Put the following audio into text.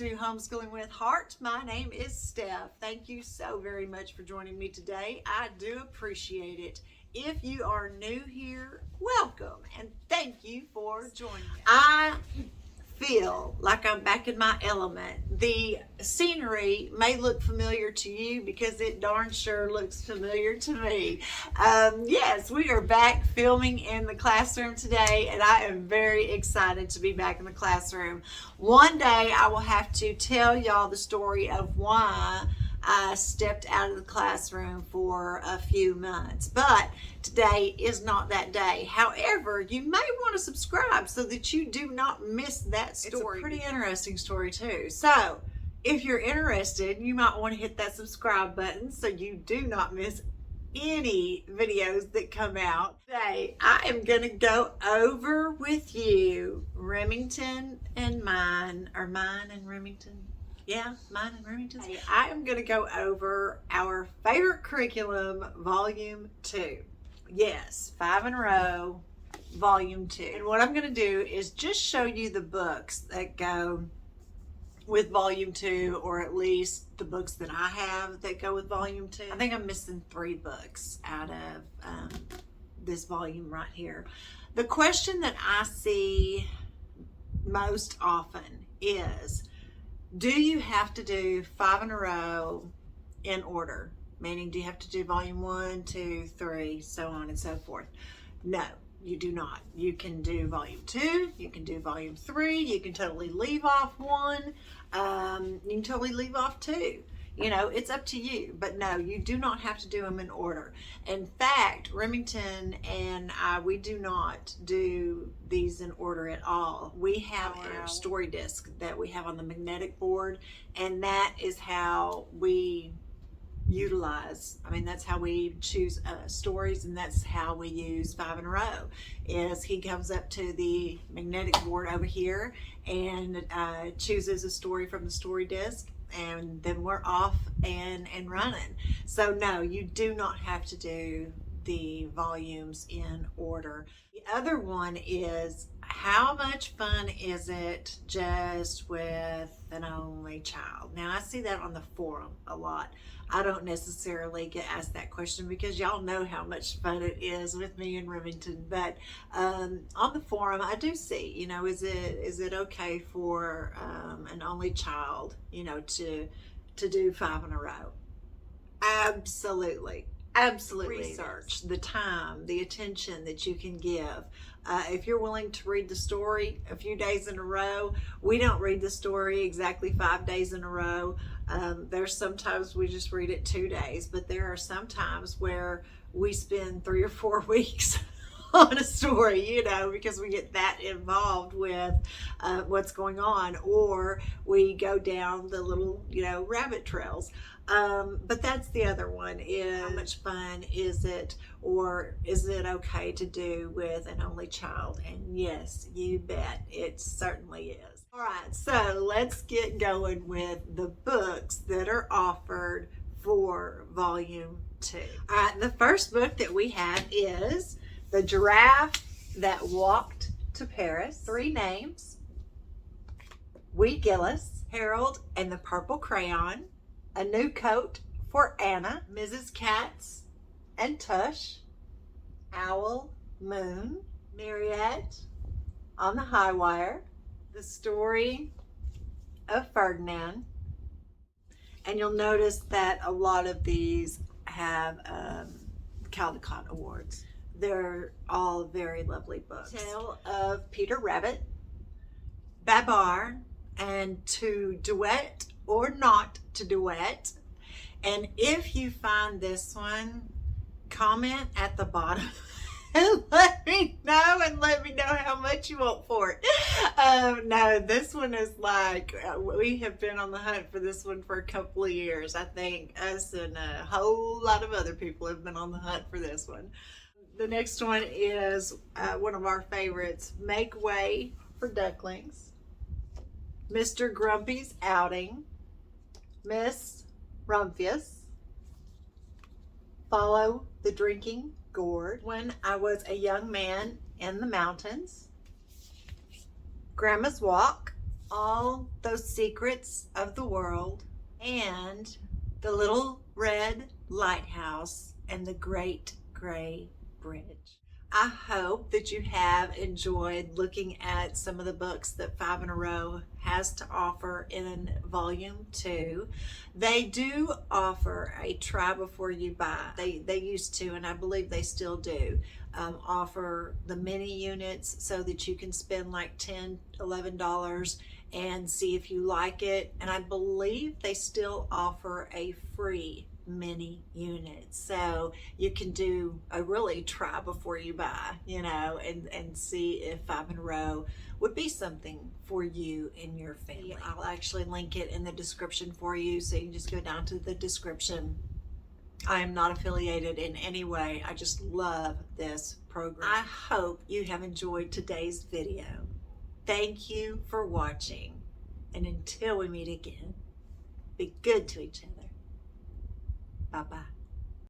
to Homeschooling with Heart. My name is Stef. Thank you so very much for joining me today. I do appreciate it. If you are new here, welcome and thank you for joining me. I feel like I'm back in my element. The scenery may look familiar to you because it darn sure looks familiar to me. Yes, we are back filming in the classroom today, and I am very excited to be back in the classroom. One day I will have to tell y'all the story of why I stepped out of the classroom for a few months, but today is not that day. However, you may want to subscribe so that you do not miss that story. It's a pretty interesting story too. So if you're interested, you might want to hit that subscribe button so you do not miss any videos that come out. Today, I am going to go over with you Remington and mine, or mine and Remington. Yeah, mine and Remington's. I am going to go over our favorite curriculum, Volume 2. Yes, 5 in a row, Volume 2. And what I'm going to do is just show you the books that go with Volume 2, or at least the books that I have that go with Volume 2. I think I'm missing 3 books out of this volume right here. The question that I see most often is, do you have to do 5 in a row in order? Meaning, do you have to do Volume 1, 2, 3, so on and so forth? No, you do not. You can do Volume 2, you can do Volume 3, you can totally leave off 1, you can totally leave off 2. You know, it's up to you. But no, you do not have to do them in order. In fact, Remington and I, we do not do these in order at all. We have our story disc that we have on the magnetic board, and that is how we utilize, that's how we choose stories, and that's how we use 5 in a row. Is he comes up to the magnetic board over here and chooses a story from the story disc, and then we're off and running. So no, you do not have to do the volumes in order. The other one is, how much fun is it just with an only child? Now, I see that on the forum a lot. I don't necessarily get asked that question because y'all know how much fun it is with me and Remington. But on the forum, I do see, is it okay for an only child, to do 5 in a row? Absolutely. Absolutely. Research, the time, the attention that you can give. If you're willing to read the story a few days in a row, we don't read the story exactly 5 days in a row. There's sometimes we just read it 2 days, but there are some times where we spend 3 or 4 weeks on a story, because we get that involved with what's going on, or we go down the little, rabbit trails. But that's the other one, is how much fun is it, or is it okay to do with an only child? And yes, you bet, it certainly is. All right, so let's get going with the books that are offered for Volume 2. All right, the first book that we have is The Giraffe That Walked to Paris. 3 names: Wee Gillis, Harold and the Purple Crayon, A New Coat for Anna, Mrs. Katz and Tush, Owl Moon, Mariette on the High Wire, The Story of Ferdinand. And you'll notice that a lot of these have Caldecott Awards. They're all very lovely books. Tale of Peter Rabbit, Babar, and To Duet or Not to Duet. And if you find this one, comment at the bottom and let me know, how much you want for it. No, this one is like, we have been on the hunt for this one for a couple of years. I think us and a whole lot of other people have been on the hunt for this one. The next one is one of our favorites, Make Way for Ducklings, Mr. Grumpy's Outing, Miss Rumpus, Follow the Drinking Gourd, When I Was a Young Man in the Mountains, Grandma's Walk all those secrets of the world and the little red lighthouse and the great gray bridge. I hope that you have enjoyed looking at some of the books that Five in a Row has to offer in volume 2. They do offer a try before you buy. They used to, and I believe they still do, offer the mini units so that you can spend like $10, $11 and see if you like it. And I believe they still offer a free mini unit, so you can do a really try before you buy, and see if Five in a Row would be something for you and your family. I'll actually link it in the description for you, so you can just go down to the description. I am not affiliated in any way. I just love this program. I hope you have enjoyed today's video. Thank you for watching, and until we meet again, be good to each other. Bye-bye.